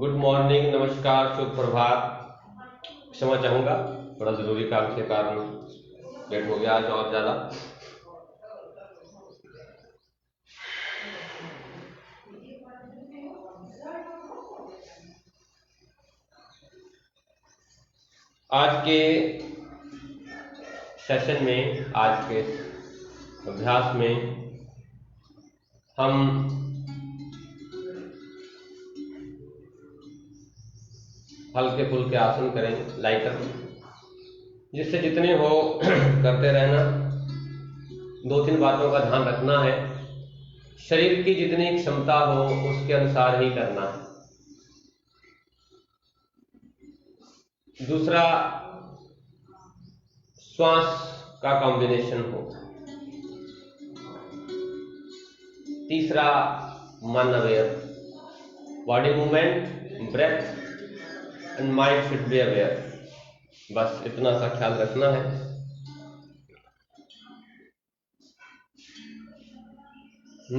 Good morning, नमस्कार, शुभ प्रभात। क्षमा चाहूँगा, थोड़ा ज़रूरी काम के कारण लेट हो गया आज और ज़्यादा। आज के सेशन में, आज के अभ्यास में हम हल्के फुल्के आसन करेंगे, लाइटर, जिससे जितने हो करते रहना। 2-3 बातों का ध्यान रखना है। शरीर की जितनी क्षमता हो उसके अनुसार ही करना है। दूसरा, श्वास का कॉम्बिनेशन हो। तीसरा, मन aware, body movement, breath and mind should be aware. बस इतना सा ख्याल रखना है।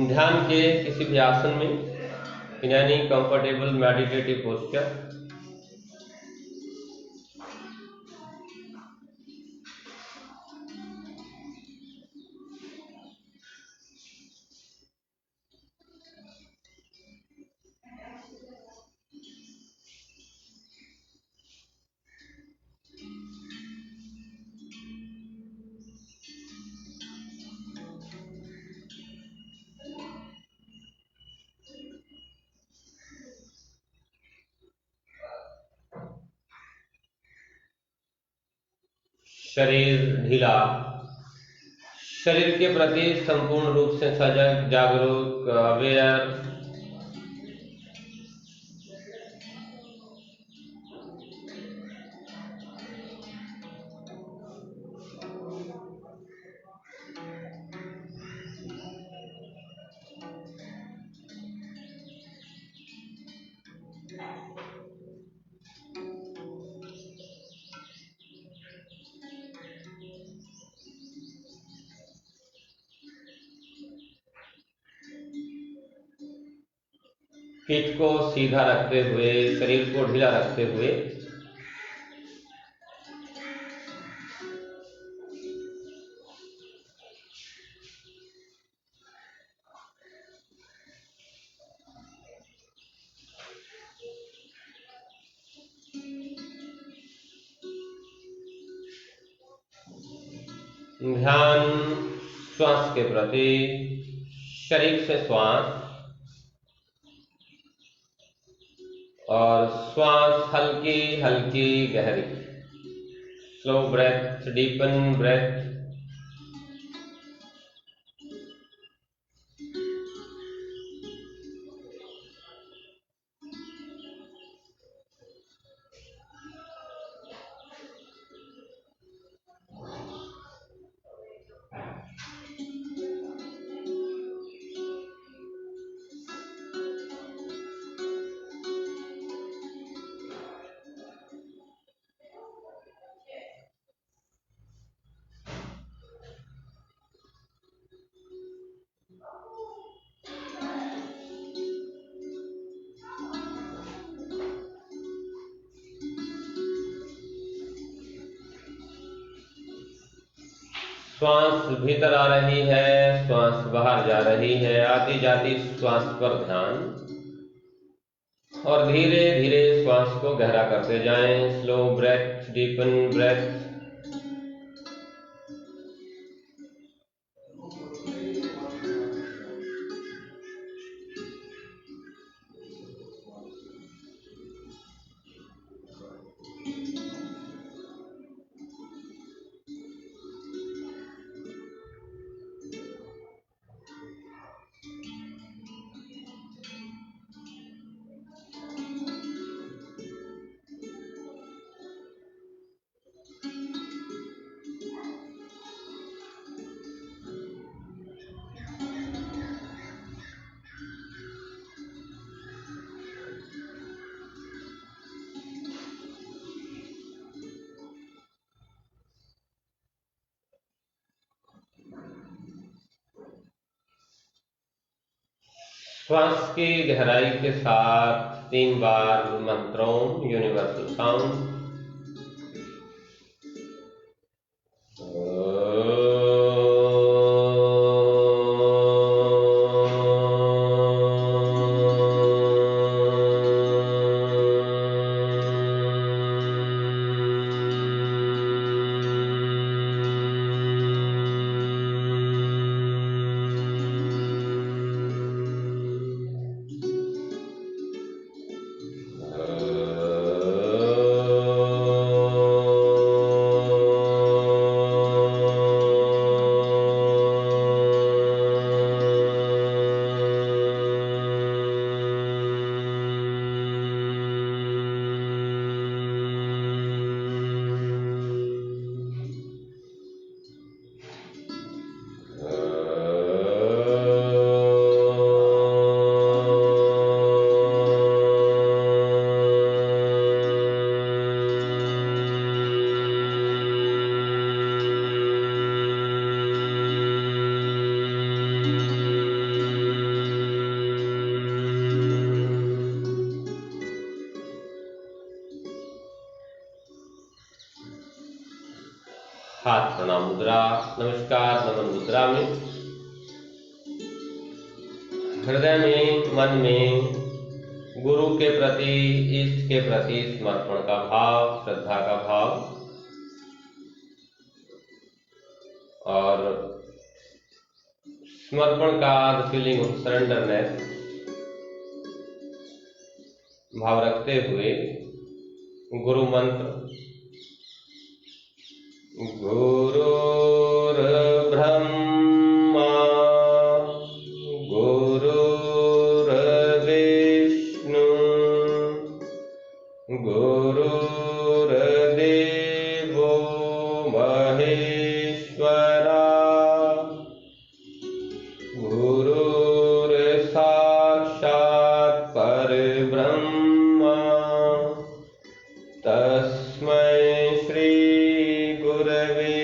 ध्यान के किसी भी आसन में in any comfortable meditative posture शरीर ढीला, शरीर के प्रति संपूर्ण रूप से सजग, जागरूक, अवेयर। पीठ को सीधा रखते हुए, शरीर को ढीला रखते हुए ध्यान श्वास के प्रति, शरीर से श्वास, और श्वास हल्की हल्की गहरी। Slow breath, deepen breath. श्वास भीतर आ रही है, श्वास बाहर जा रही है। आती जाती श्वास पर ध्यान, और धीरे धीरे श्वास को गहरा करते जाएं। Slow breath, deepen breath. श्वास की गहराई के साथ 3 बार मंत्रों यूनिवर्सल साउंड। हाथ प्रणाम मुद्रा, नमस्कार नमन मुद्रा में हृदय में मन में गुरु के प्रति इष्ट के प्रति समर्पण का भाव, श्रद्धा का भाव और समर्पण का द फीलिंग ऑफ सरेंडरनेस भाव रखते हुए गुरु मंत्र गुरुर्ब्रह्मा गुरुर्विष्णु गुरुर्देवो महेश्वरा गुरुर्साक्षात् परब्रह्म तस्मै श्री गुरवे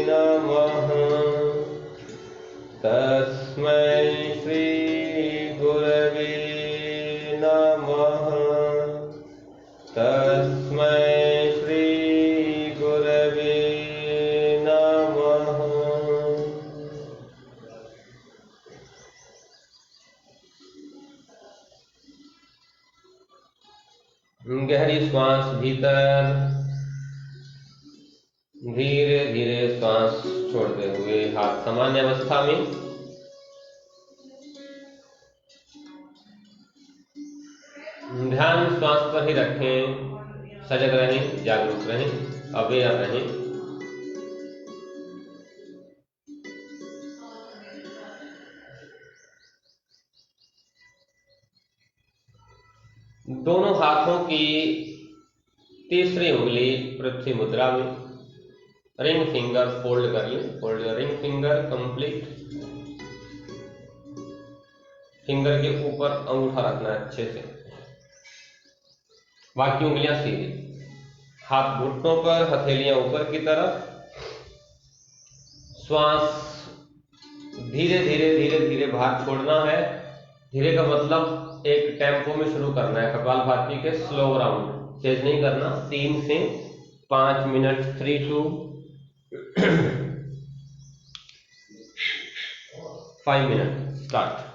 नमः। तस्मै श्री गुरवे नमः। तस्मै श्री गुरवे नमः। गहरी श्वास भीतर, धीरे धीरे श्वास छोड़ते हुए हाथ सामान्य अवस्था में, ध्यान श्वास पर ही रखें। सजग रहें, जागरूक रहें, अवेयर रहें। दोनों हाथों की तीसरी उंगली पृथ्वी मुद्रा में, रिंग फिंगर फोल्ड कर लें। Fold ring finger complete. Finger के ऊपर अंगूठा रखना है अच्छे से, बाकी उंगलियां सीधी। हाथ घुटनों पर, हथेलियां ऊपर की तरफ। श्वास धीरे धीरे धीरे धीरे बाहर छोड़ना है। धीरे का मतलब एक टेम्पो में शुरू करना है। कपालभाति के स्लो राउंड, तेज नहीं करना। 3 से 5 minute, 3 to 5 minute start.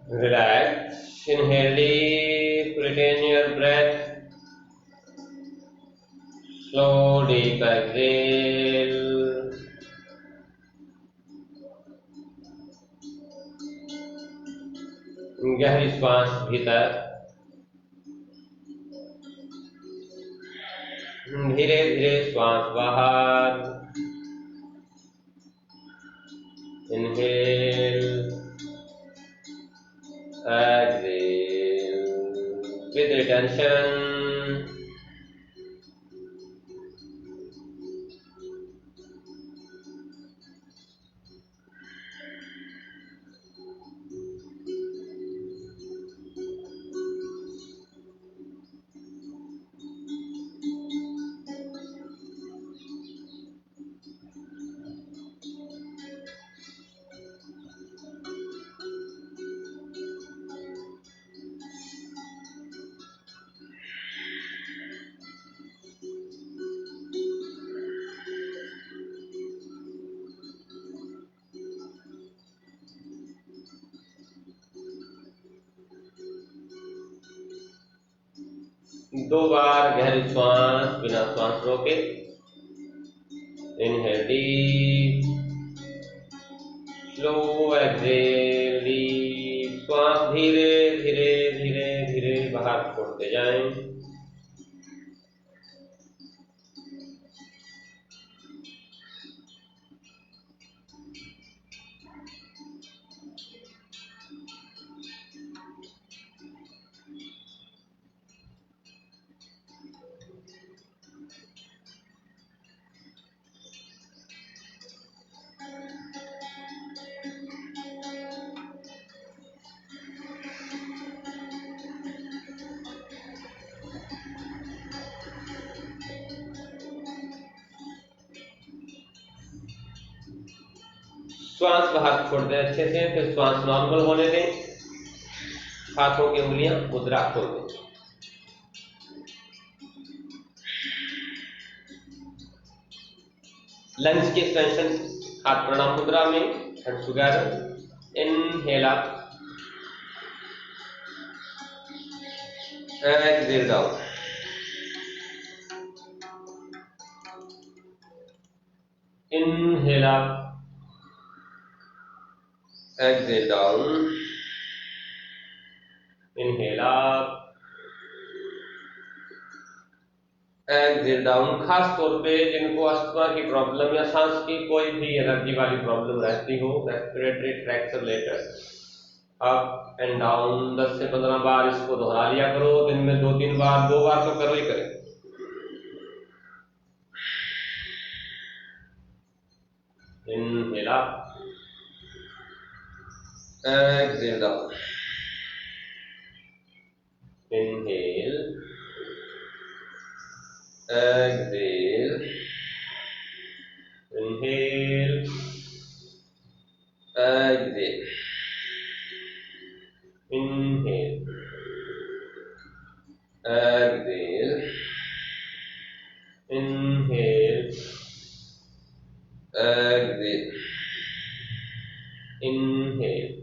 Relax. Inhale deep. Retain your breath. Slow deep exhale. गहरी श्वास भीतर, धीरे धीरे श्वास बाहर. Inhale, exhale with retention. दो बार गहरी श्वास बिना श्वास रोके. Inhale deep, slow exhale deep. श्वास धीरे धीरे धीरे धीरे बाहर छोड़ते जाएं. श्वास बाहर छोड़ दें अच्छे से. फिर श्वास नॉर्मल होने दें. हाथों की उंगलियां मुद्रा खोल दें. लंग्स की एक्सटेंशन हाथ प्रणाम मुद्रा में. Hands together. Inhale up, exhale down. Inhale up, exhale down. Inhale up, exhale down. खास तौर पे जिनको अस्थमा की प्रॉब्लम या सांस की कोई भी एलर्जी वाली प्रॉब्लम रहती हो, रेस्पिरेटरी ट्रैक्ट से रिलेटेड, अप एंड डाउन 10 से 15 बार इसको दोहरा लिया करो. दिन में 2-3 बार, 2 बार तो करो ही करें. Inhale up, exhale down. Inhale, exhale. Inhale, exhale. Inhale, exhale. Inhale, exhale. Inhale,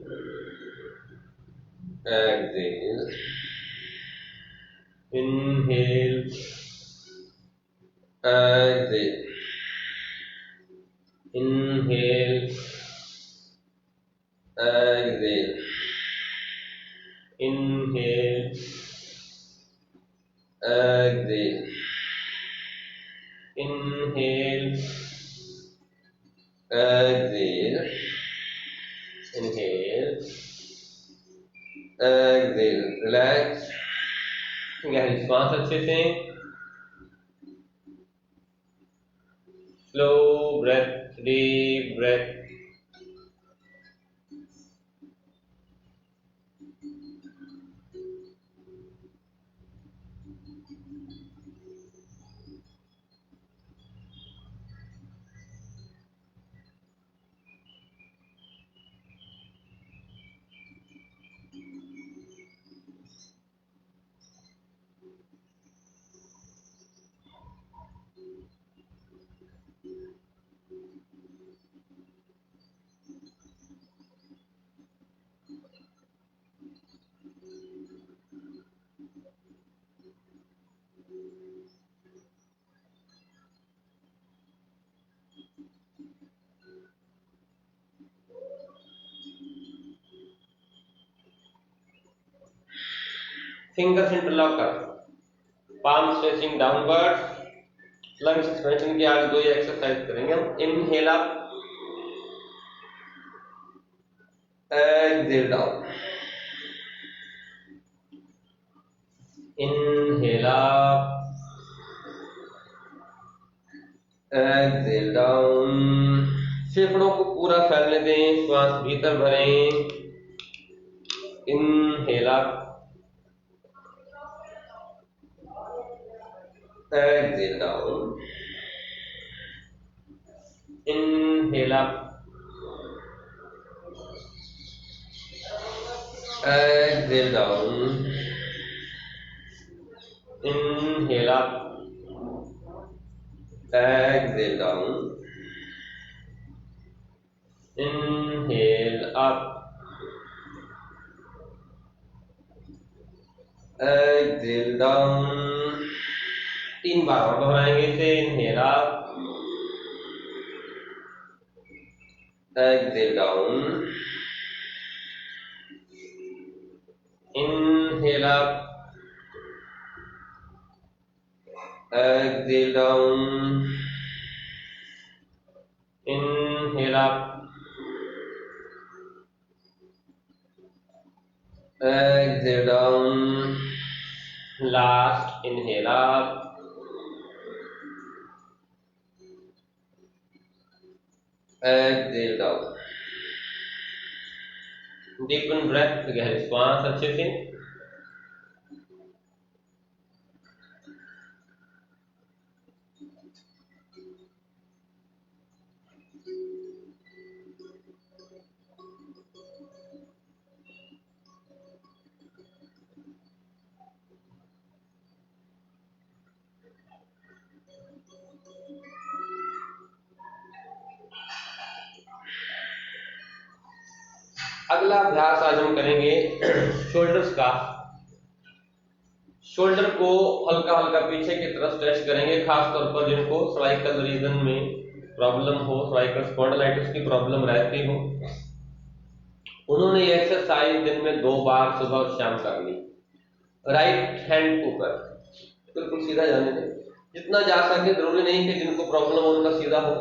exhale. Inhale, exhale. Inhale, exhale. Inhale, exhale. Inhale, exhale. Inhale, exhale. Relax. गहरी श्वास अच्छे से. Slow breath, deep breath. Fingers interlock कर, palm stretching downward, lungs expansion की आज दो exercise करेंगे हम। Inhale up, exhale down, inhale up, exhale down. फेफड़ों को पूरा फैलने दें, श्वास भीतर भरें, inhale up, exhale down, inhale up, exhale down, inhale up, exhale down, inhale up, exhale down। 3 बार और दोहराएंगे इसे। Inhale up, exhale down, inhale up, exhale down, inhale up, exhale down, last, inhale up, exhale down। Deepen breath, गहरी श्वास अच्छे से। अगला अभ्यास आज हम करेंगे शोल्डर्स का। शोल्डर को हल्का हल्का पीछे की तरफ स्ट्रेच करेंगे, खास तौर पर जिनको सर्वाइकल रीजन में प्रॉब्लम हो, सर्वाइकल स्पॉन्डिलाइटिस की प्रॉब्लम रहती हो, उन्होंने ये एक्सरसाइज दिन में 2 बार सुबह और शाम करनी। राइट हैंड ऊपर, बिल्कुल सीधा जाने दें, जितना जा सके। जरूरी नहीं कि जिनको प्रॉब्लम हो उनका सीधा हो,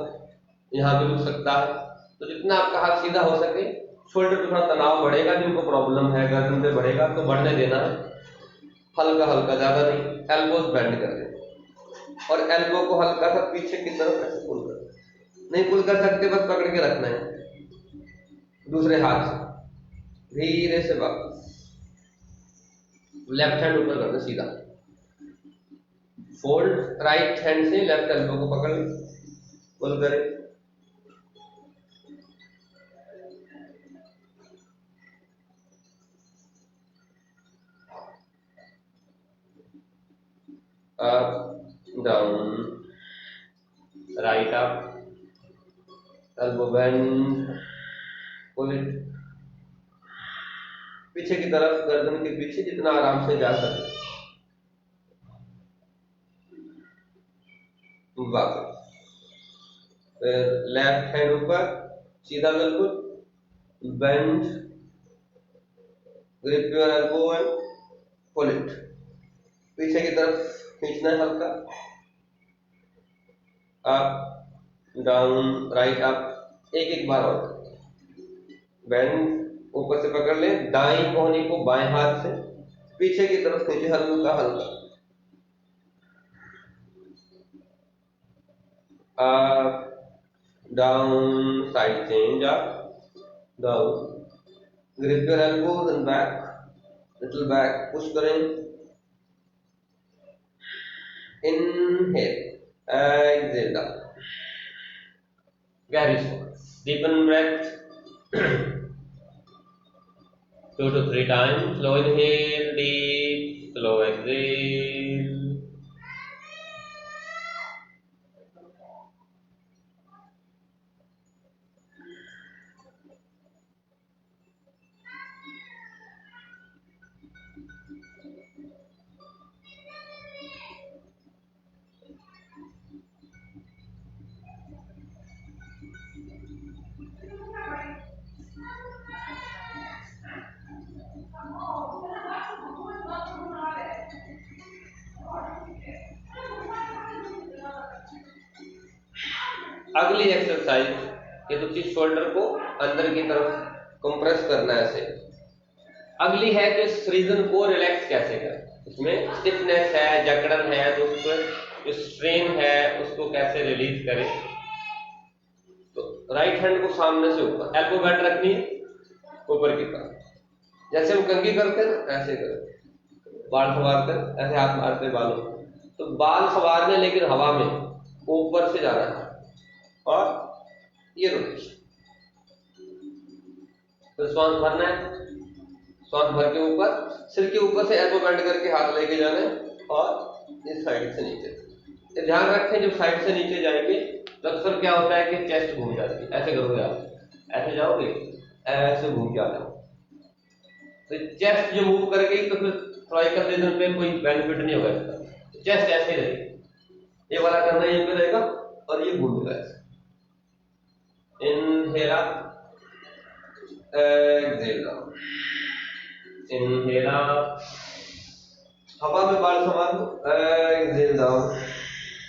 यहाँ भी रुक सकता है। तो जितना आपका हाथ सीधा हो सके। शोल्डर पे थोड़ा तनाव बढ़ेगा, जिनको प्रॉब्लम है गर्दन पे बढ़ेगा तो बढ़ने देना है, हल्का हल्का, ज्यादा नहीं। एल्बोज बेंड कर दें और एल्बो को हल्का सा पीछे की तरफ ऐसे पुल कर, नहीं पुल कर सकते बस पकड़ के रखना है दूसरे हाथ से, धीरे से वापस। लेफ्ट हैंड ऊपर कर दो सीधा, फोल्ड, राइट हैंड से लेफ्ट एल्बो को पकड़ ले, पुल करें, up down, right up, elbow bend, pull it, पीछे की तरफ, गर्दन के पीछे जितना आराम से जा सके, वापस। फिर लेफ्ट हैंड ऊपर सीधा बिल्कुल, bend, grip your elbow and pull it, पीछे की तरफ खींचना है हल्का, अप डाउन, राइट अप, एक एक बार और। बेंड, ऊपर से पकड़ ले, दाईं कोहनी को बाएं हाथ से पीछे की तरफ खींचे, हल्का हल्का, up down, side change, up down, grip your elbows and back, little back, push करें, इनहेल, एक्सहेल डाउन, गहरी सांस, deepen breath 2 to 3 times, slow inhale, deep, slow exhale। अगली एक्सरसाइज ये तो चीज शोल्डर को अंदर की तरफ कंप्रेस करना है ऐसे। अगली है कि इस रीजन को रिलैक्स कैसे करें। इसमें स्टिफनेस है, जकड़न है, तो उस पर जो स्ट्रेन है उसको कैसे रिलीज करें। तो राइट हैंड को सामने से ऊपर, एल्बो बेंड रखनी है ऊपर की तरफ, जैसे हम कंघी करते हैं ना ऐसे करें, बाल संवार कर ऐसे हाथ मारते बालों, तो बाल संवारने लेकिन हवा में ऊपर से जाना है और ये रोटेशन। तो श्वास भरना है, श्वास भर के ऊपर, सिर के ऊपर से एल्बो बेंड करके हाथ लेके जाना है और इस साइड से नीचे। ध्यान रखें जब साइड से नीचे जाएंगे तो अक्सर क्या होता है कि चेस्ट घूम जाती है। ऐसे करोगे आप, ऐसे जाओगे, ऐसे घूम के आ जाओ, तो चेस्ट जो मूव कर गई तो फिर सर्वाइकल रीजन पे कोई बेनिफिट नहीं होगा इसका। तो चेस्ट ऐसे ही रहेगी, ये वाला करना यहीं पे रहेगा और ये घूमेगा ऐसे। Inhale up, exhale down, inhale up, हवा में बाल संभाल लो, एक्सहेल डाउन।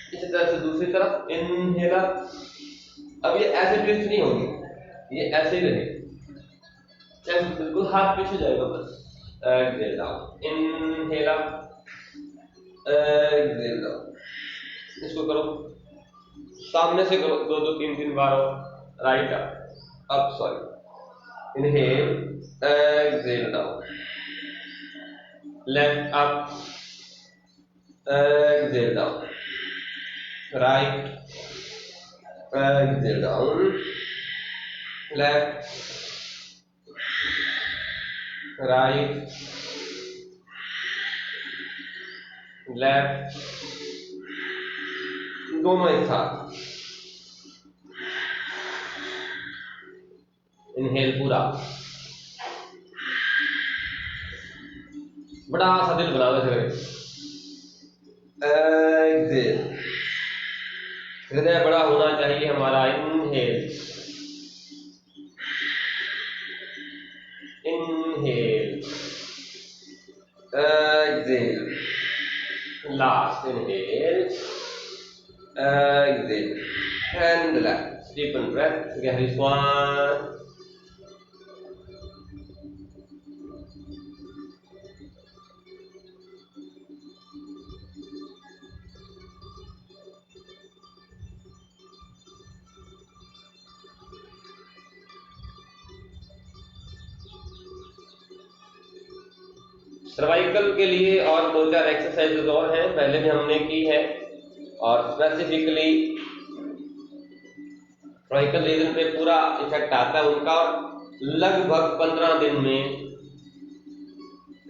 इसी तरह से दूसरी तरफ, इनहेल अप, अब ये ऐसे ट्विस्ट नहीं होगी, ये ऐसे ही रहेगी, चेस्ट बिल्कुल हाथ पीछे जाएगा बस। Exhale down, inhale up, exhale down. इसको करो सामने से करो, 2-3 बार हो। Right up, sorry, inhale, exhale down, left up, exhale down, right, exhale down, left, right, left, दोनों एक साथ। इनहेल पूरा, बड़ा सा दिल बना दो। एक्सहेल, हृदय बड़ा होना चाहिए हमारा। Inhale, inhale, exhale, last inhale, exhale, and relax, deepen breath, गहरी श्वास। सर्वाइकल के लिए और 2-4 एक्सरसाइजेज और हैं, पहले भी हमने की है, और स्पेसिफिकली सर्वाइकल रीजन पे पूरा इफेक्ट आता है उनका, और लगभग 15 दिन में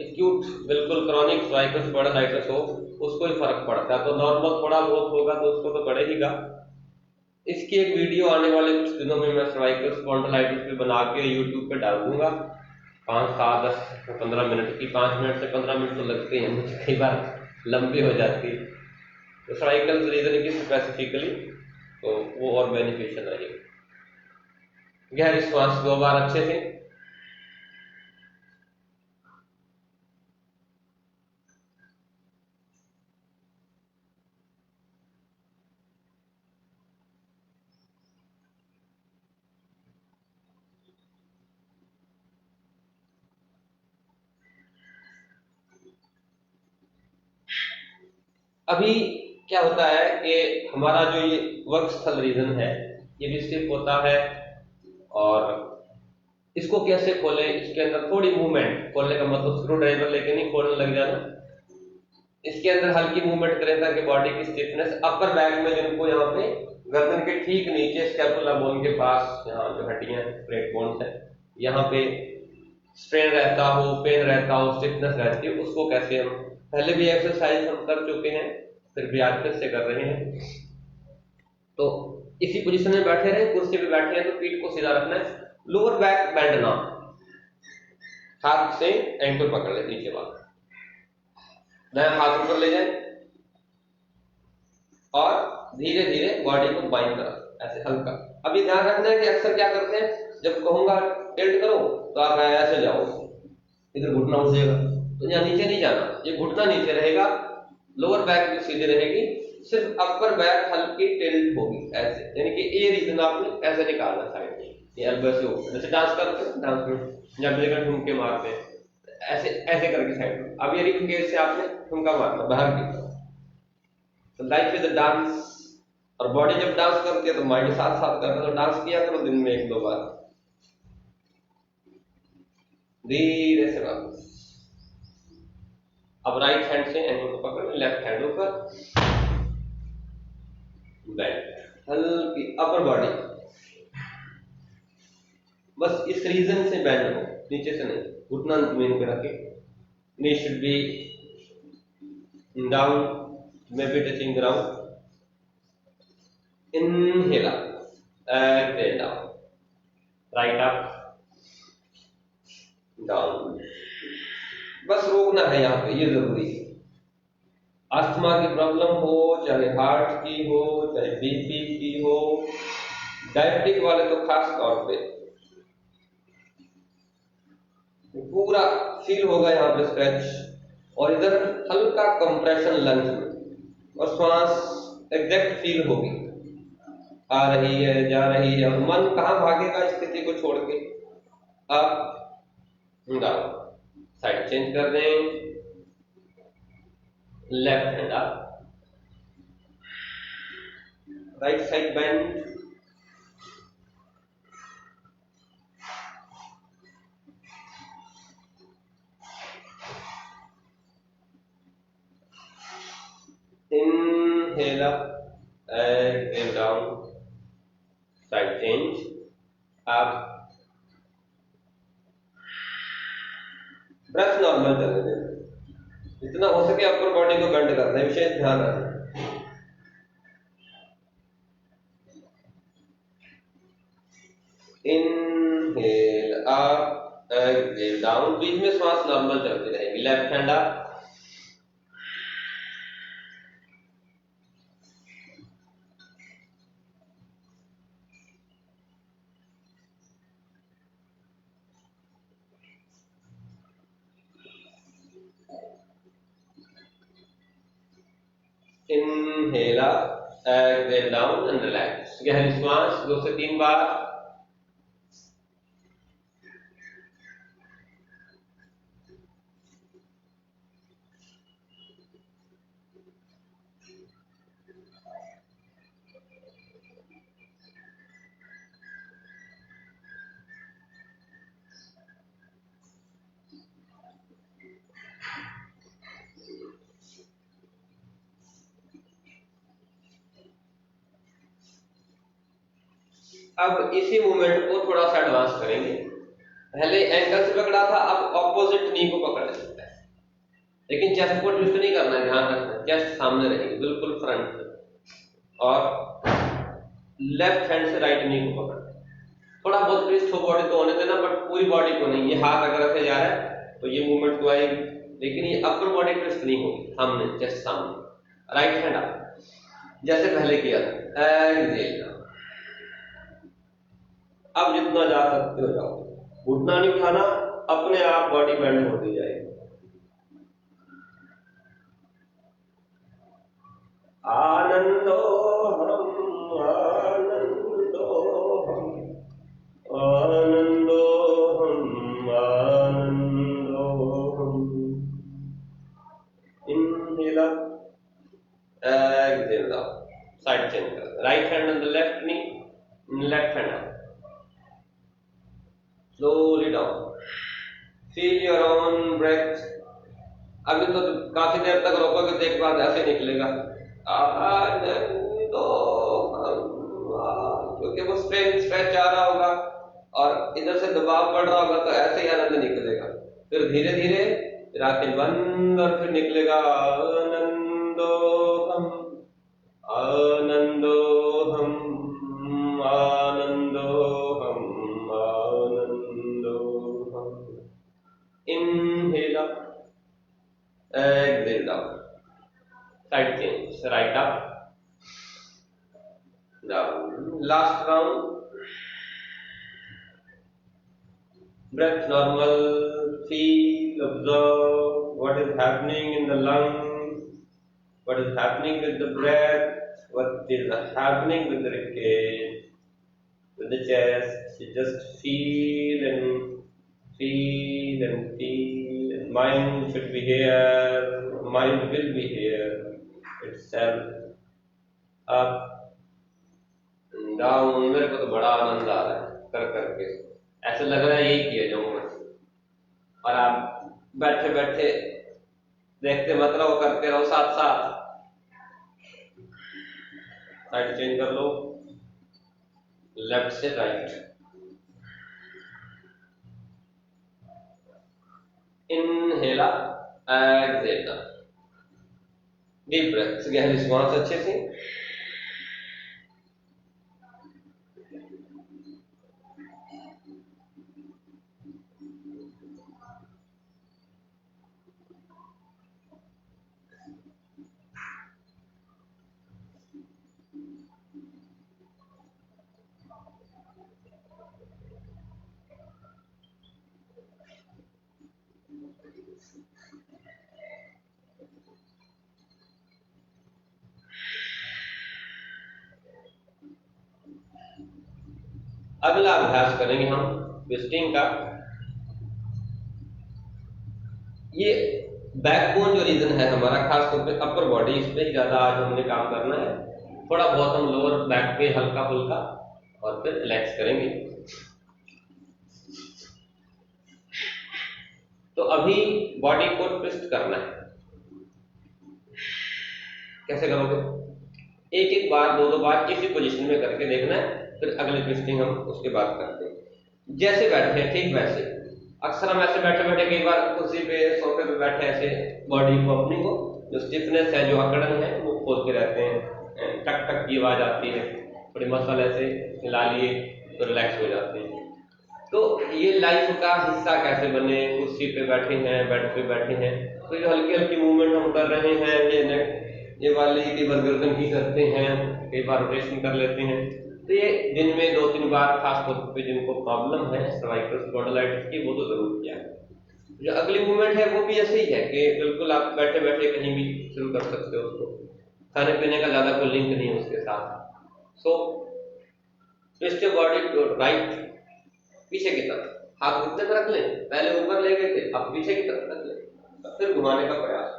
एक्यूट बिल्कुल क्रॉनिक सर्वाइकल स्पॉन्डिलाइटिस हो उसको ही फर्क पड़ता है। तो नॉर्मल थोड़ा बहुत होगा तो उसको तो पड़ेगा। इसकी एक वीडियो आने वाले कुछ दिनों में मैं सर्वाइकल स्पॉन्डिलाइटिस पे बना के यूट्यूब पे डाल दूंगा, 5, 7, 10, 15 मिनट की। 5 मिनट से 15 मिनट तो लगते हैं मुझे, कई बार लंबी हो जाती है। तो सर्वाइकल रीजन की स्पेसिफिकली तो वो और बेनिफिशियल रहेगी। गहरी श्वास 2 बार अच्छे से, अभी क्या होता है कि हमारा जो ये वक्षस्थल रीजन है ये भी स्टिफ होता है, और इसको कैसे खोलें, इसके अंदर थोड़ी मूवमेंट, खोलने का मतलब स्क्रू ड्राइवर लेके नहीं खोलने लग जाना, इसके अंदर हल्की मूवमेंट करें ताकि बॉडी की स्टिफनेस अपर बैक में, जिनको यहाँ पे गर्दन के ठीक नीचे स्कैपुला बोन के पास, यहाँ जो हड्डियां ब्रेक बोन्स है, यहाँ पे स्ट्रेन रहता हो, पेन रहता हो, स्टिफनेस रहती है, उसको कैसे हम, पहले भी एक्सरसाइज हम कर चुके हैं, फिर भी आज फिर से कर रहे हैं। तो इसी पोजीशन में बैठे रहे, कुर्सी पे बैठे हैं तो पीठ को सीधा रखना है, लोअर बैक बेंड ना, हाथ से एंकल पकड़ ले नीचे वाला, दायां हाथ ऊपर ले जाए और धीरे धीरे बॉडी को बाइंड करा ऐसे हल्का। अभी ध्यान रखना है कि अक्सर क्या करते हैं, जब कहूंगा टिल्ट करो तो आप ऐसे जाओ, इधर घुटना उठ जाएगा, तो यहाँ नीचे नहीं जाना, ये घुटना नीचे रहेगा, लोअर बैक भी सीधी रहेगी, सिर्फ अपर बैक हल्की टिल्ट होगी ऐसे, यानी कि ये रीजन आपने ऐसे निकालना साइड में, ये एल्बो से ऊपर, जैसे डांस करते हैं, डांस में जब जगह ठुमके मारते हैं ऐसे ऐसे करके साइड में। अब ये रिब केज से आपने ठुमका मारना बाहर की तरफ। तो लाइफ इज अ डांस, और बॉडी जब डांस करती है तो माइंड साथ साथ करता है। तो डांस किया करो दिन में 1-2 बार, धीरे से वापस। अब राइट हैंड से एंगल को पकड़, लेफ्ट हैंड ऊपर, बेंड, हल्की अपर बॉडी, बस इस रीजन से बेंड हो, नीचे से नहीं। घुटना जमीन पे रखे, knee should be down, may be touching ground. Inhale up, exhale down, right up, down. बस रोकना है यहाँ पे, ये जरूरी है। अस्थमा की प्रॉब्लम हो, चाहे हार्ट की हो, चाहे बीपी की हो, डायबिटिक वाले तो खास तौर पे पूरा फील होगा यहाँ पे स्ट्रेच, और इधर हल्का कंप्रेशन लंग्स में, और श्वास एग्जैक्ट फील होगी, आ रही है जा रही है, और मन कहाँ भागेगा स्थिति को छोड़ के। अप डाउन, साइड चेंज कर दें, left hand up, right side bend, inhale up, exhale down, side change, up, breath normal चलने देना, जितना हो सके अपर बॉडी को बेंड करना है, विशेष ध्यान रखना। इनहेल अप, एक्सहेल डाउन, बीच में श्वास नॉर्मल चलती रहेगी। Left hand up, inhale up, exhale down and relax. गहरी श्वास 2 से 3 बार। अब इसी मूवमेंट को थोड़ा सा एडवांस करेंगे। पहले एंकल से पकड़ा था, अब ऑपोजिट नी को पकड़ सकते हैं, लेकिन चेस्ट को ट्विस्ट नहीं करना है, ध्यान रखना, चेस्ट सामने रहेगी बिल्कुल फ्रंट, और लेफ्ट हैंड से राइट नी को पकड़। थोड़ा बहुत ट्विस्ट हो बॉडी तो होने देना, बट पूरी बॉडी को नहीं। ये हाथ अगर ऐसे जा रहा है तो ये मूवमेंट तो आएगी, लेकिन ये अपर बॉडी ट्विस्ट नहीं होगी, सामने, चेस्ट सामने। राइट हैंड अप, जैसे पहले किया था, एक्सहेल। अब जितना जा सकते हो जाओ, घुटना नहीं उठाना, अपने आप बॉडी बेंड होती जाएगी। आनंदो हम, आनंदो हम, आनंदो हम, आनंदो हम। Inhale up, exhale down, side change कर, right hand on the left knee, left hand up, slowly down, feel your own breath। अभी तो काफी देर तक रोकोगे तो एक बार ऐसे निकलेगा, आनंदो हम, क्योंकि वो स्ट्रेच आ रहा होगा और इधर से दबाव पड़ रहा होगा, तो ऐसे ही आनंद निकलेगा। फिर धीरे धीरे फिर आंखें बंद, और फिर निकलेगा आनंदो हम, आनंदो हम, आनंदो हम, आनंदो हम। Inhale up, exhale down, side change, right up, down, last round, breath normal, feel, observe what is happening in the lungs, What is happening with the breath? What is happening with the ribcage, with the chest? You just feel and feel and feel. And mind should be here. Mind will be here itself. Up and down. मेरे को तो बड़ा आनंद आ रहा है कर करके, ऐसा लग रहा है यही किया जाऊं मैं। और आप बैठे बैठे देखते मत रहो, करते रहो साथ साथ। साइड चेंज कर लो, लेफ्ट से राइट। इनहेला, एक्सहेला, डीप ब्रेथ, गहरी श्वास अच्छे से। अगला अभ्यास करेंगे हम ट्विस्टिंग का। ये बैकबोन जो रीजन है हमारा, खास तौर पे अपर बॉडी, इस पे ज्यादा आज हमने काम करना है। थोड़ा बहुत हम लोअर बैक पे हल्का फुल्का और फिर रिलैक्स करेंगे। तो अभी बॉडी को ट्विस्ट करना है। कैसे करोगे? एक एक बार, दो दो बार इसी पोजीशन में करके देखना है, फिर अगली ट्विस्टिंग हम उसके बाद करते हैं। जैसे बैठे हैं ठीक वैसे। अक्सर हम ऐसे बैठे बैठे कई बार कुर्सी पे, सोफे पे बैठे ऐसे बॉडी को, अपनी को जो स्टिफनेस है, जो अकड़न है, वो खोलते रहते हैं। टक टक की आवाज आती है, थोड़ी मसल ऐसे हिला लिए तो रिलैक्स हो जाते हैं। तो ये लाइफ का हिस्सा कैसे बने? कुर्सी पे बैठे हैं, बेड पे बैठे हैं, तो ये हल्की हल्की मूवमेंट हम कर रहे हैं। ये वाली कई बार गर्दन की करते हैं, कई बार रोटेशन कर लेते हैं। तो ये दिन में 2-3 बार, खास तौर पे जिनको प्रॉब्लम है सर्वाइकल स्पॉन्डिलाइटिस की, वो तो जरूर किया है। जो अगली मूवमेंट है वो भी ऐसे ही है कि बिल्कुल आप बैठे बैठे कहीं भी शुरू कर सकते हो उसको। खाने पीने का ज्यादा कोई लिंक नहीं है उसके साथ। So twist your body to right, पीछे की तरफ। हाथ घुटने पर रख लें, पहले ऊपर ले गए थे, अब पीछे की तरफ रख लें, फिर घुमाने का प्रयास।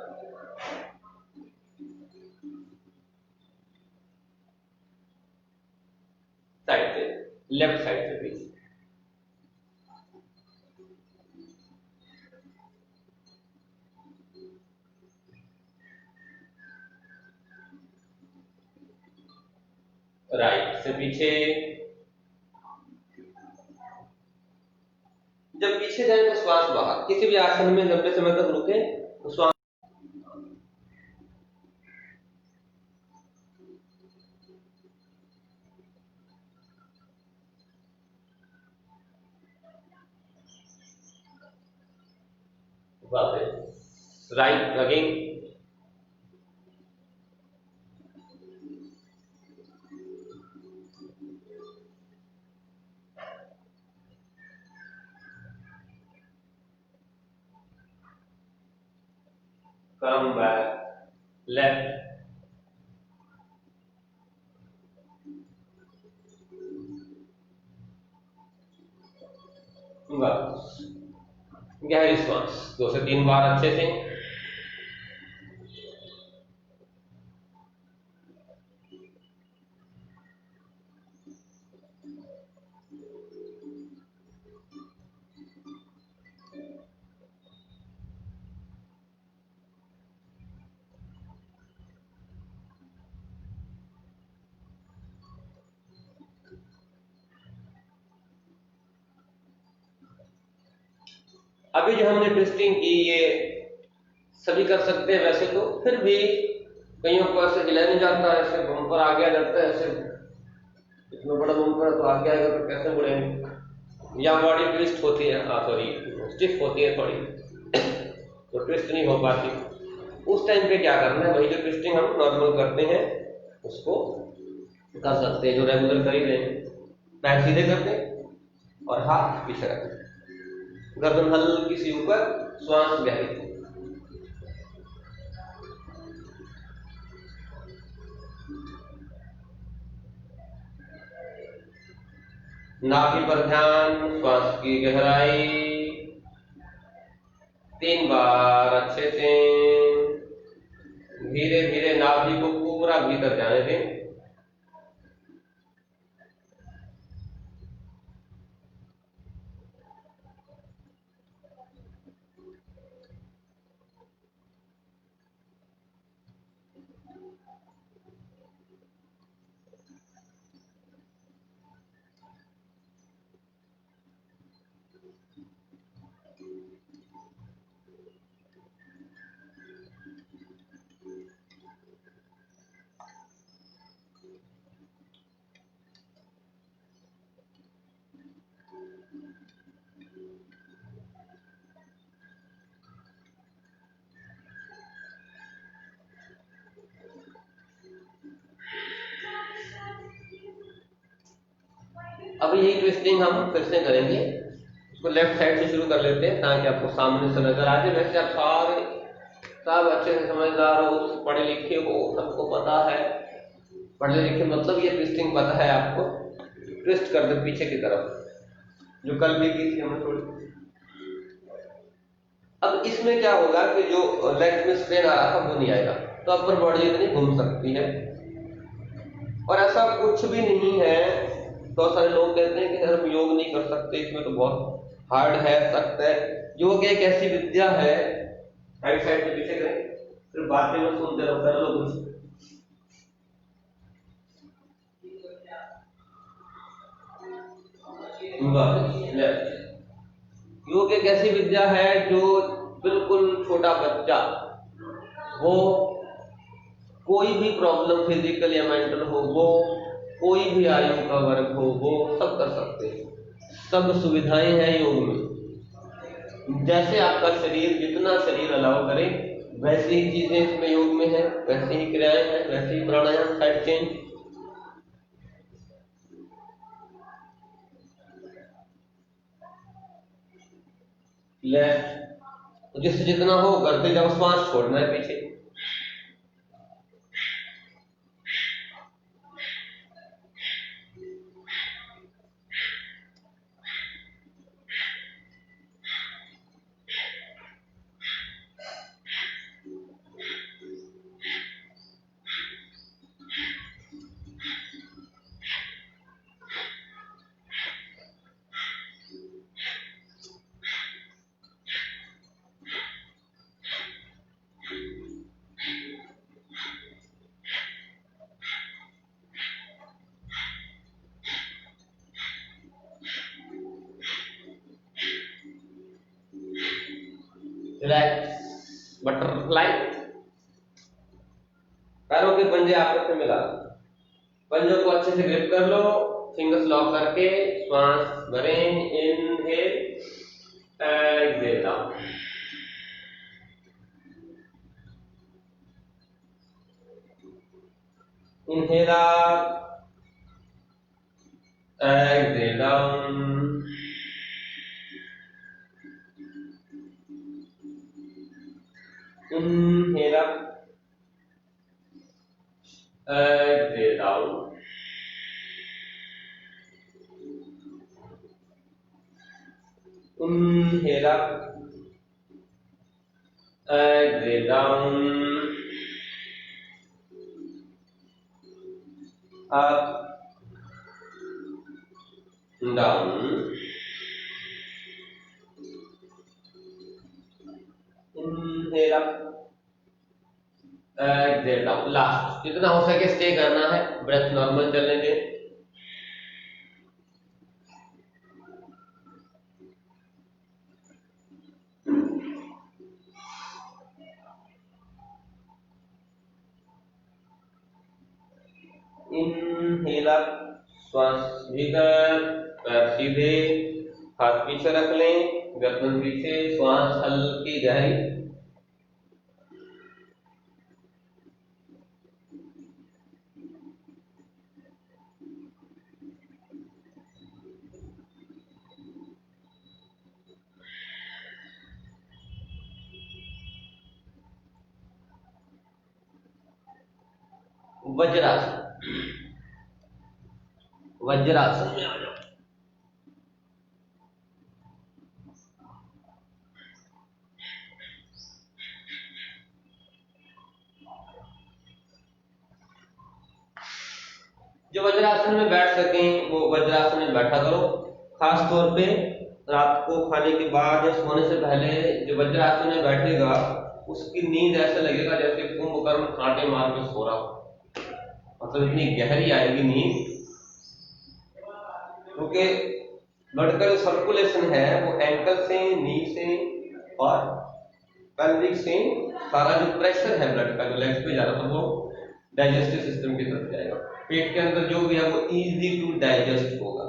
साइड से, लेफ्ट साइड से पीछे। राइट से पीछे। जब पीछे जाए तो श्वास बाहर। किसी भी आसन में लंबे समय तक रुके तो श्वास वापस। Right again. Come back, left, वापस। गहरी श्वास 2 से 3 बार अच्छे से। अभी जो हमने ट्विस्टिंग की, ये सभी कर सकते हैं वैसे तो, फिर भी कईयों को ऐसे हिला नहीं जाता, ऐसे बम्पर आ गया जाता है, ऐसे इतना बड़ा बम्पर तो आ गया अगर तो कैसे मुड़ेंगे, या बॉडी ट्विस्ट होती है, सॉरी स्टिफ होती है थोड़ी, तो ट्विस्ट नहीं हो पाती। उस टाइम पे क्या करना है, वही जो ट्विस्टिंग हम नॉर्मल करते हैं उसको कर सकते हैं, जो रेगुलर कर ही रहे हैं। पैर सीधे कर दें और हाथ पीछे रखें, गर्दन हल्की सी ऊपर, श्वास गहरी। नाभि पर ध्यान, श्वास की गहराई 3 बार अच्छे से धीरे धीरे नाभि को पूरा भीतर जाने दें। अब यही ट्विस्टिंग हम फिर से करेंगे। इसको लेफ्ट साइड से शुरू कर लेते हैं ताकि आपको सामने से नजर आ जाए। वैसे आप सारे सब अच्छे से समझदार हो, पढ़े लिखे हो, सबको पता है। पढ़े लिखे मतलब ये ट्विस्टिंग पता है आपको। ट्विस्ट कर दे पीछे की तरफ, जो कल भी की थी हमने थोड़ी। अब इसमें क्या होगा कि जो लेग में स्ट्रेन आ रहा था वो नहीं आएगा, तो अपर बॉडी इतनी घूम सकती है। और ऐसा कुछ भी नहीं है। तो सारे लोग कहते हैं कि हम योग नहीं कर सकते, इसमें तो बहुत हार्ड है, सख्त है। योग एक ऐसी विद्या है। राइट साइड से पीछे करें, सिर्फ बातें में सुनते रहो, कर लो कुछ। योग एक ऐसी विद्या है जो बिल्कुल छोटा बच्चा, वो कोई भी प्रॉब्लम फिजिकल या मेंटल हो, वो कोई भी आयु का वर्ग हो, वो सब कर सकते हैं। सब सुविधाएं हैं योग में। जैसे आपका शरीर, जितना शरीर अलाउ करे वैसी ही चीजें इसमें योग में है, वैसी ही क्रियाएं हैं, वैसे ही प्राणायाम, साइड चेंज। लेफ्ट, जिससे जितना हो करते जाओ। श्वास छोड़ना है पीछे। Relax, butterfly. पैरों के पंजे आपस में मिला, पंजों को अच्छे से ग्रिप कर लो। फिंगर्स लॉक करके श्वास भरें। Inhale, exhale down. Inhale up, exhale down. Inhale up, exhale down. Inhale up, exhale down, up, down, inhale up, exhale down। Last जितना हो सके स्टे करना है, ब्रेथ नॉर्मल चलने दें। इनहेल अप, श्वास भीतर, पैर सीधे, हाथ पीछे रख लें, गर्दन पीछे, श्वास हल्की गहरी। वज्रासन, वज्रासन में आ जाओ। जो वज्रासन में बैठ सकें वो वज्रासन में बैठा करो। खास तौर पे रात को खाने के बाद या सोने से पहले जो वज्रासन में बैठेगा उसकी नींद ऐसा लगेगा जैसे कुंभकर्ण कांटे मार के सो रहा हो, मतलब इतनी गहरी आएगी नींद, क्योंकि ब्लड का जो सर्कुलेशन है वो एंकल से, नी से और पेल्विक से सारा जो प्रेशर है ब्लड का जो लेग्स पे जा रहा था वो डाइजेस्टिव सिस्टम की तरफ जाएगा। पेट के अंदर जो भी है वो इजी टू डाइजेस्ट होगा।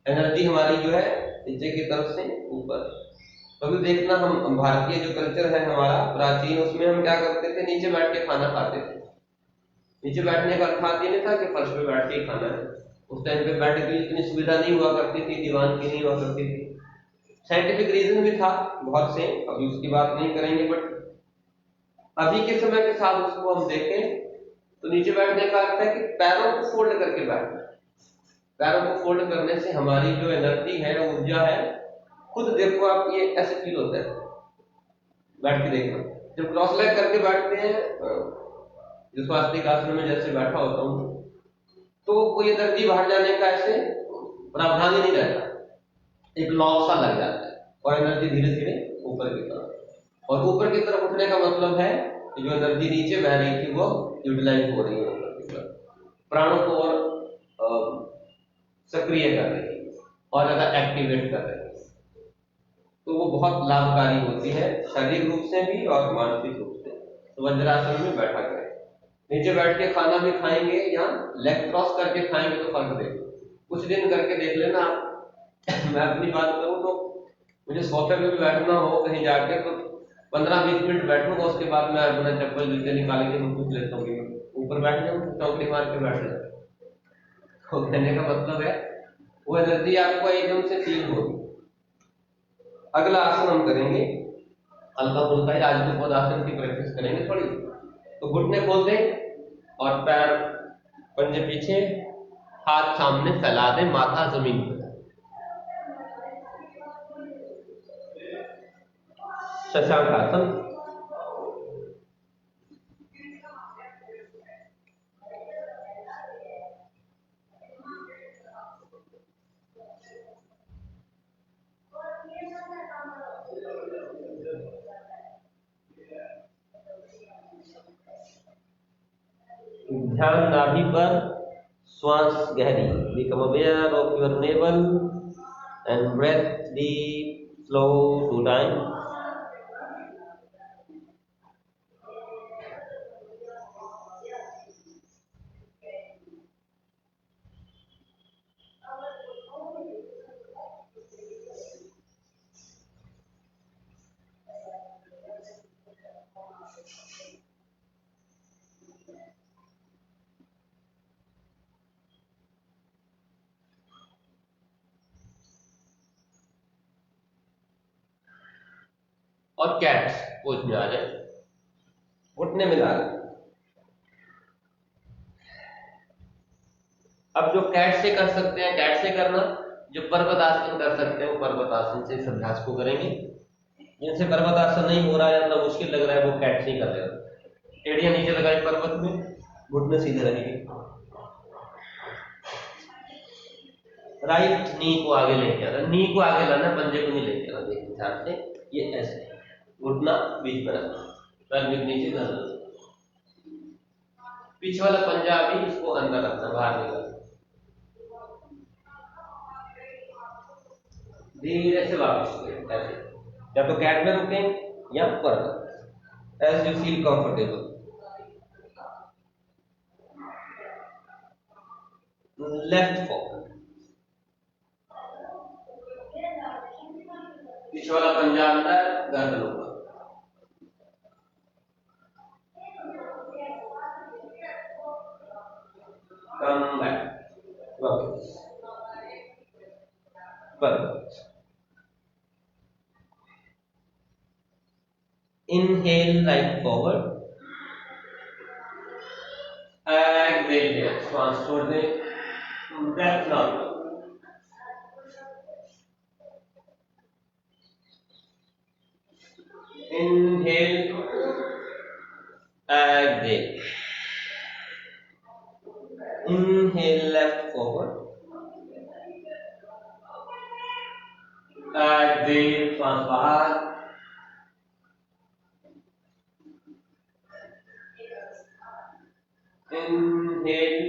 एनर्जी हमारी जो है नीचे की तरफ से ऊपर। तो अभी देखना, हम भारतीय जो कल्चर है हमारा प्राचीन, उसमें हम क्या करते थे, नीचे बैठ के खाना खाते थे। नीचे बैठने का अर्थ ये नहीं था कि फर्श पे बैठ के खाना है। उस टाइम पे बेड की इतनी सुविधा नहीं हुआ करती थी, दीवान की नहीं हुआ करती थी। साइंटिफिक रीजन भी था बहुत से, अभी उसकी बात नहीं करेंगे, बट अभी के समय के साथ उसको हम देखें तो नीचे बैठने का अर्थ है कि पैरों को फोल्ड करके बैठना। पैरों को फोल्ड करने से हमारी जो एनर्जी है, ऊर्जा है, खुद देखो आप, ये ऐसे फील होता है बैठ के देखना। जब क्रॉस लेग करके बैठते हैं, जो स्वास्तिक आसन में जैसे बैठा होता हूँ, तो कोई एनर्जी बाहर जाने का ऐसे प्रावधान ही नहीं रहता, एक लॉक सा लग जाता है और एनर्जी धीरे धीरे ऊपर की तरफ, और ऊपर की तरफ उठने का मतलब है कि जो एनर्जी नीचे बह रही थी वो यूटिलाइज हो रही है ऊपर की तरफ, प्राणों को और सक्रिय कर रही है और ज्यादा एक्टिवेट कर रही है। तो वो बहुत लाभकारी होती है शारीरिक रूप से भी और मानसिक रूप से। तो वज्रासन में बैठा करें। नीचे बैठ के खाना भी खाएंगे या लेग क्रॉस करके खाएंगे तो फर्क देखो, कुछ दिन करके देख लेना आप। मैं अपनी बात करूं तो मुझे सोफे पे भी बैठना हो कहीं जाके तो 15-20 मिनट बैठूंगा, उसके बाद मैं अपना चप्पल जूते निकाल के मैं पूछ लेता हूँ, ऊपर बैठ जाऊँ, चौकड़ी मार के बैठ जाऊँ। तो कहने का मतलब है वो एनर्जी आपको एकदम से फील होगी। अगला आसन हम करेंगे हल्का फुल्का ही राजदूत पदासन की प्रैक्टिस करेंगे थोड़ी। तो घुटने खोल दें और पैर पंजे पीछे, हाथ सामने फैला दें, माथा जमीन पर। शशांक आसन। ध्यान नाभि पर, श्वास गहरी, become aware of your navel and breath deep, slow, 2 times. और कैट पोज में आ जाए, घुटने मिला लें। अब जो कैट से कर सकते हैं कैट से करना, जो पर्वत आसन कर सकते हैं वो पर्वत आसन से इस अभ्यास को करेंगे। जिनसे पर्वत आसन नहीं हो रहा है, मतलब मुश्किल लग रहा है, वो कैट से ही कर लेगा। एड़ियां नीचे लगाई पर्वत में, घुटने सीधे रहेंगे, राइट नी को आगे लेके आना, नी को आगे लाना, पंजे को नहीं लेके आना। देखिए ध्यान से, ये ऐसे घुटना बीच में रखना, पैर भी नीचे करना, पीछे वाला पंजा भी इसको अंदर रखना, बाहर नहीं रखना। धीरे से वापस ऐसे, या तो कैट में रुकें या पर्वत, as you feel comfortable. Left focus, पीछे वाला पंजा अंदर, गर्दन ऊपर। कम बैक, वापस पर्वत। Inhale right forward, exhale here, श्वास छोड़ दें, breath normal. Inhale, exhale, inhale, exhale श्वास बाहर, inhale,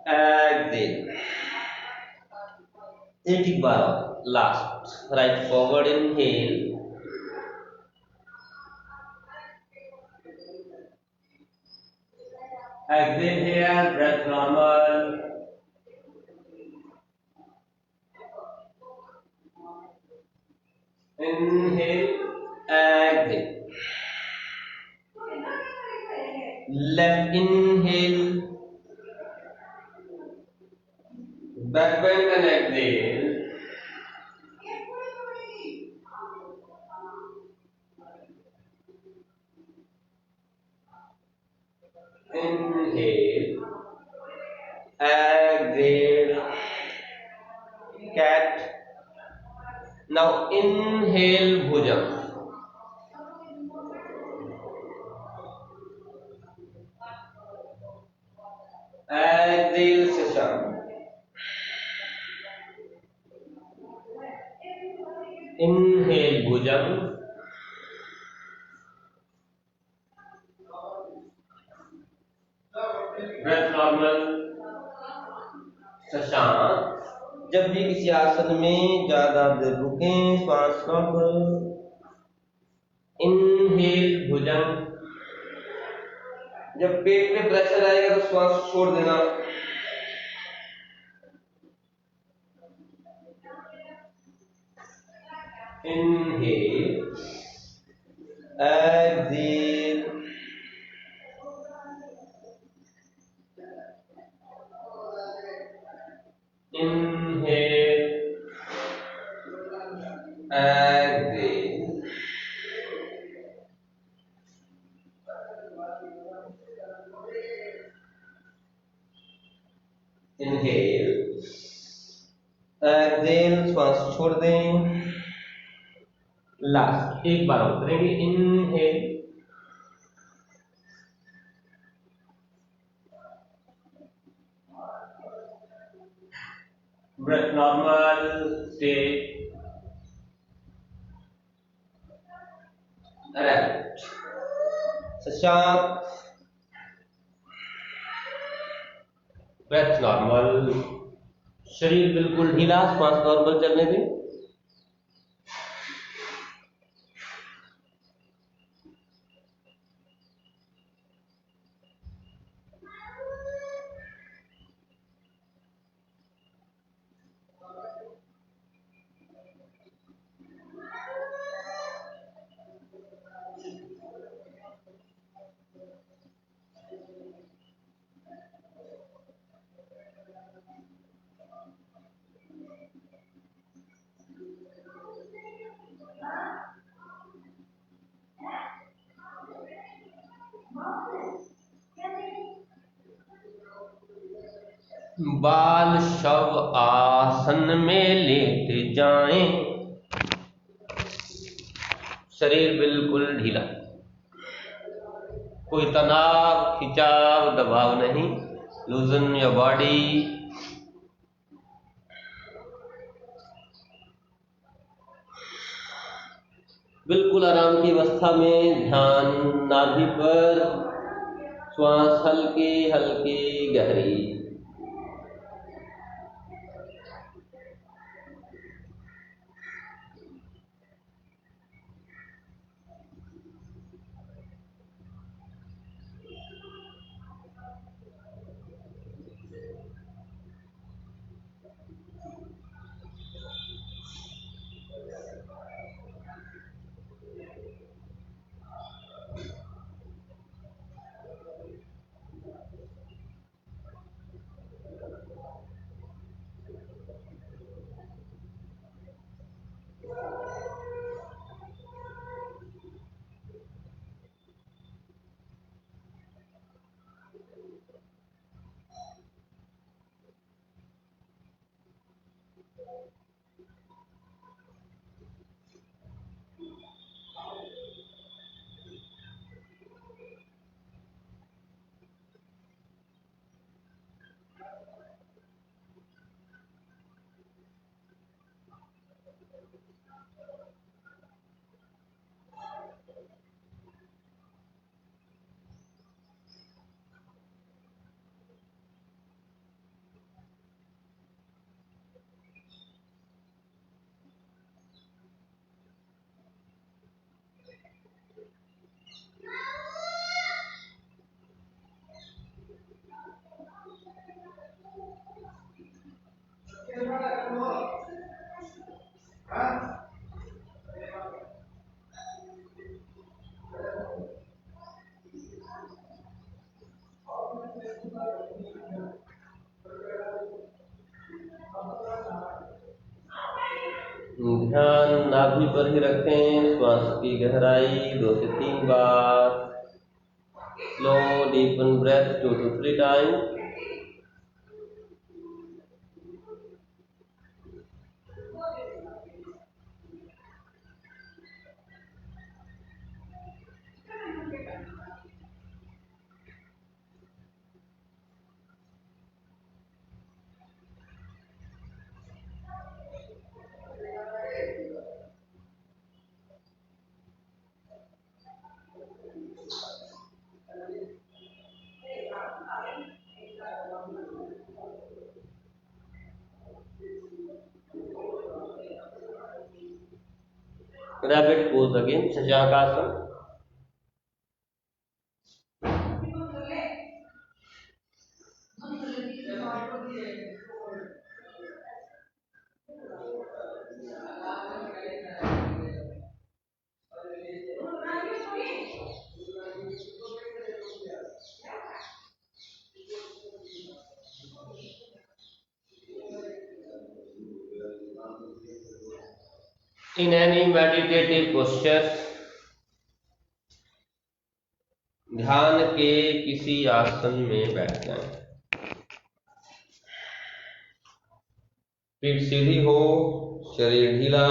exhale, एक बार last, right forward inhale, exhale here, breath normal, inhale, exhale, left inhale, back bend and exhale, inhale, exhale, cat. Now inhale bhujam, exhale shashank, inhale bhujam, breath normal, Shashank. जब भी किसी आसन में ज्यादा देर रुकें, श्वास नॉर्मल, इनहेल भुजंग। जब पेट पे प्रेशर आएगा तो श्वास छोड़ देना, inhale, exhale, inhale, exhale, inhale, exhale, श्वास छोड़ दें, लास्ट एक बार उतरेंगे, inhale, breath normal, stay, right, शशांक, ब्रेथ नॉर्मल, शरीर बिल्कुल ढीला, श्वास नॉर्मल चलने दें, बाल शव आसन में लेट जाएं, शरीर बिल्कुल ढीला, कोई तनाव, खिंचाव, दबाव नहीं, लूजन योर बॉडी, बिल्कुल आराम की अवस्था में ध्यान नाभि पर, श्वास हल्की हल्की गहरी, ध्यान नाभि पर ही रखें। श्वास की गहराई 2 से 3 बार। Slow deepen breath 2 to 3 times. Rabbit pose again, Shashankasana. In any meditative posture, ध्यान के किसी आसन में बैठ जाएं। पीठ सीधी हो, शरीर ढीला।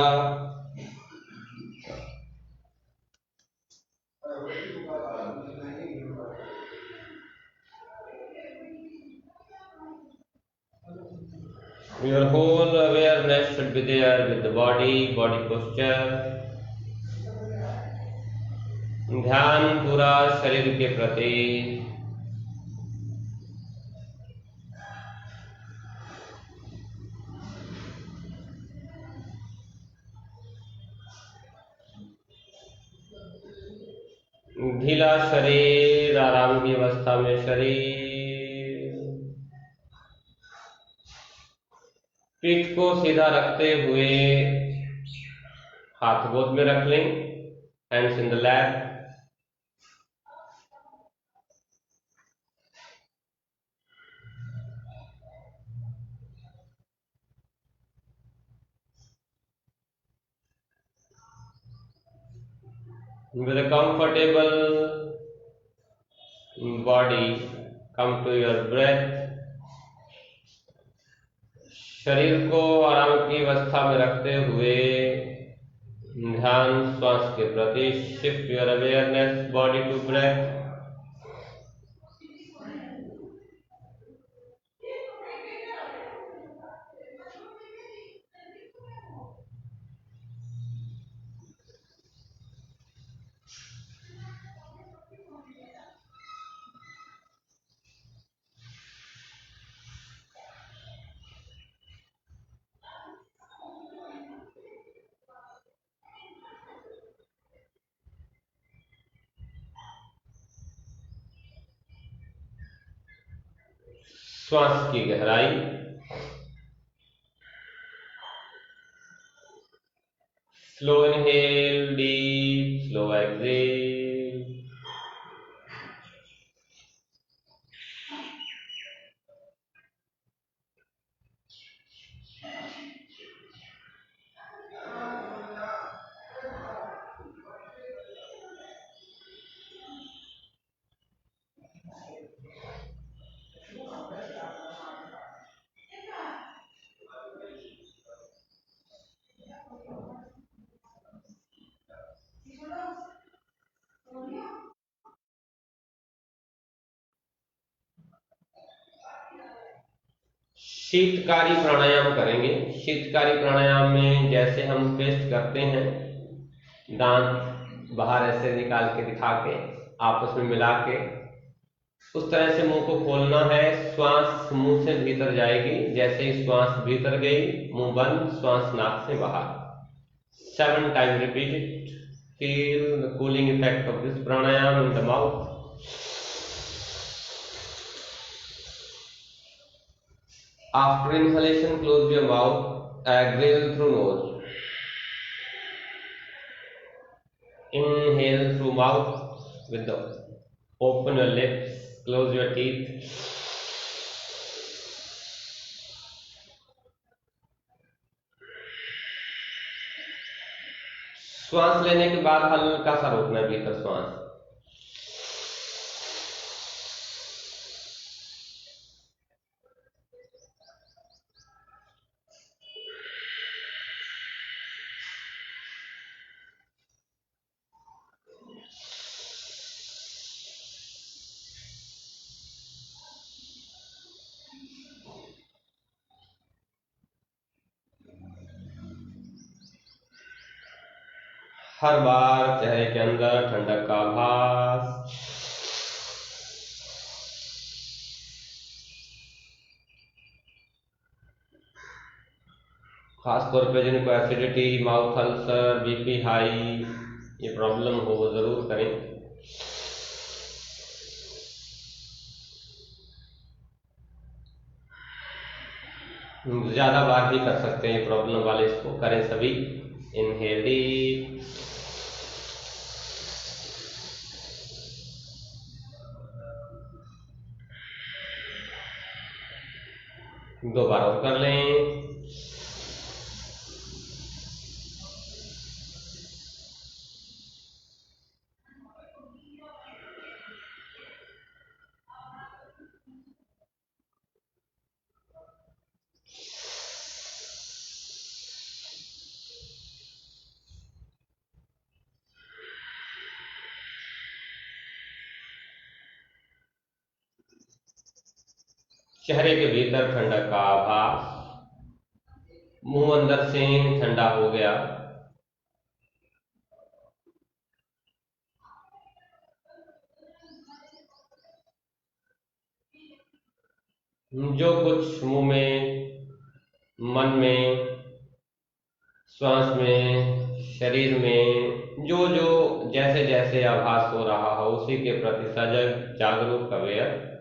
Your whole awareness should be there with the body posture. ध्यान पूरा शरीर के प्रति। ढीला शरीर, आराम की अवस्था में शरीर। पीठ को सीधा रखते हुए हाथ गोद में रख लें, hands in the lap. With a comfortable body, come to your breath. शरीर को आराम की अवस्था में रखते हुए ध्यान श्वास के प्रति। Shift your awareness body to breath. श्वास की गहराई। Slow inhale, deep slow exhale. शीतकारी प्राणायाम करेंगे। शीतकारी प्राणायाम में जैसे हम पेस्ट करते हैं, दांत बाहर ऐसे निकाल के दिखा के आपस में मिला के, उस तरह से मुंह को खोलना है। श्वास मुंह से भीतर जाएगी, जैसे ही श्वास भीतर गई मुंह बंद, श्वास नाक से बाहर। 7 time repeat it. Feel the cooling effect of this pranayama in the mouth. After inhalation, close your mouth, exhale through nose. Inhale through mouth with the open your lips, close your teeth. श्वास लेने के बाद हल्का सा रोकना है भीतर श्वास। हर बार चेहरे के अंदर ठंडक का आभास। खासतौर पे जिनको acidity, mouth ulcer, BP high ये प्रॉब्लम हो वो जरूर करें। ज्यादा बार भी कर सकते हैं, प्रॉब्लम वाले इसको करें सभी। इनहेल डीप, दो बार और कर लें। चेहरे के भीतर ठंडक का आभास, मुंह अंदर से ठंडा हो गया। जो कुछ मुंह में, मन में, श्वास में, शरीर में जो जो जैसे जैसे आभास हो रहा हो उसी के प्रति सजग, जागरूक, अवेयर।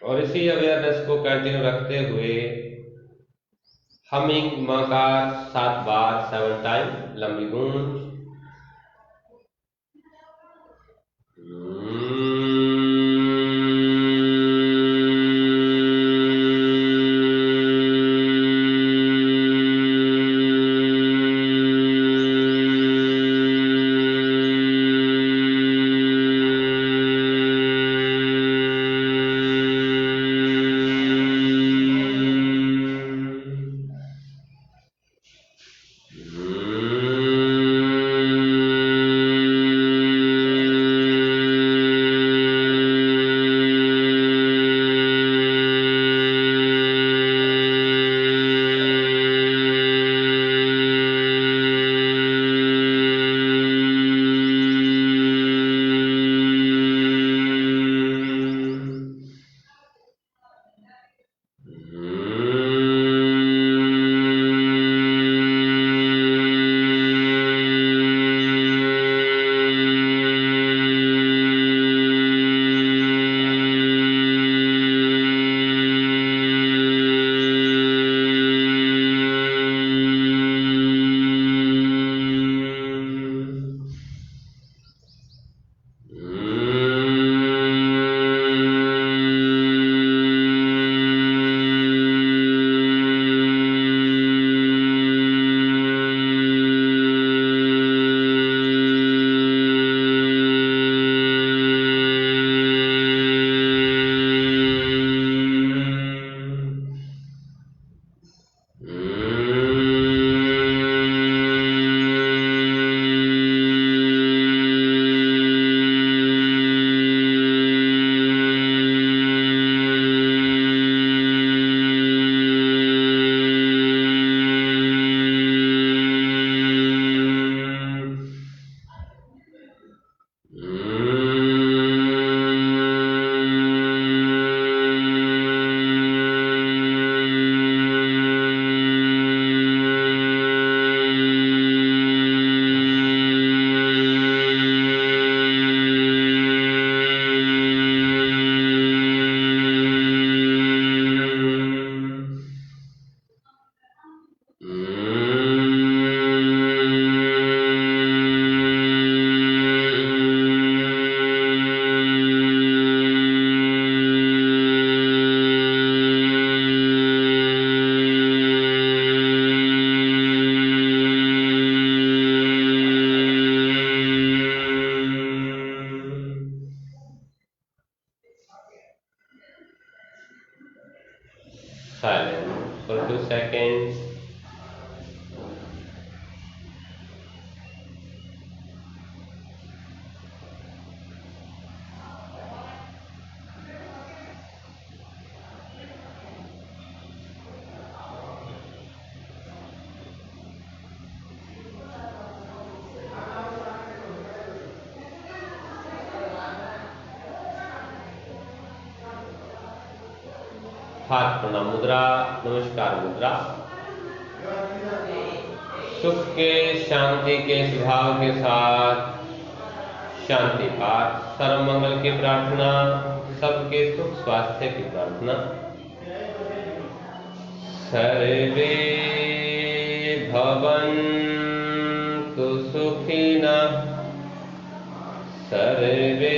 और इसी अवेयरनेस को कंटिन्यू रखते हुए हमिंग मकार 7 बार, 7 टाइम, लंबी गूंज। silent for 2 seconds. हाथ प्रणाम मुद्रा, नमस्कार मुद्रा। सुख के शांति के स्वभाव के साथ शांति पाठ, सर्व मंगल की प्रार्थना, सबके सुख स्वास्थ्य की प्रार्थना। सर्वे भवन्तु सुखिनः, सर्वे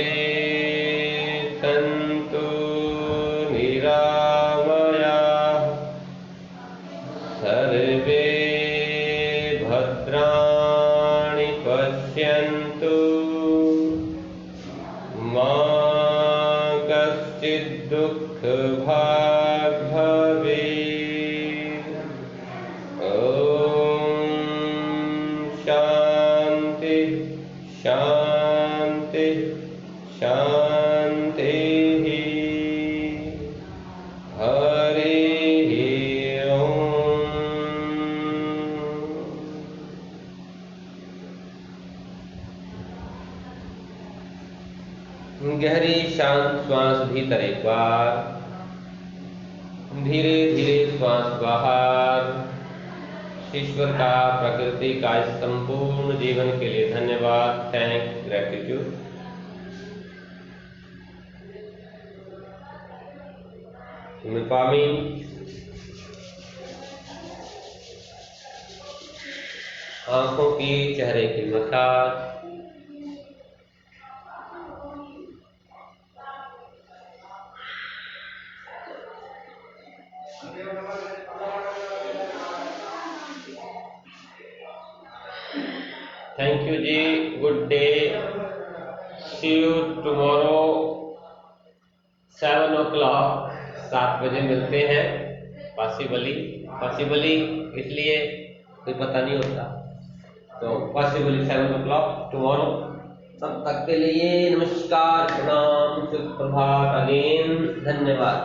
सन्तु निरामयाः, सर्वे भद्राणि पश्यन्तु, मा कश्चित् दुःखभाग् भवेत्। ॐ शान्ति शान्ति शान्तिः। हरिः ओम। गहरी शांत श्वास भीतर एक बार, धीरे धीरे श्वास बाहर। ईश्वर का, प्रकृति का इस संपूर्ण जीवन के लिए धन्यवाद, थैंक्स, ग्रेटिट्यूड। मिपामीन। आंखों की, चेहरे की मसाज। थैंक यू जी, good day, see you tomorrow 7 o'clock, 7 बजे मिलते हैं। पॉसिबली इसलिए कोई पता नहीं होता, तो पॉसिबली 7 o'clock टुमारो। तब तक के लिए नमस्कार, प्रणाम, सुप्रभात, अगेन, धन्यवाद।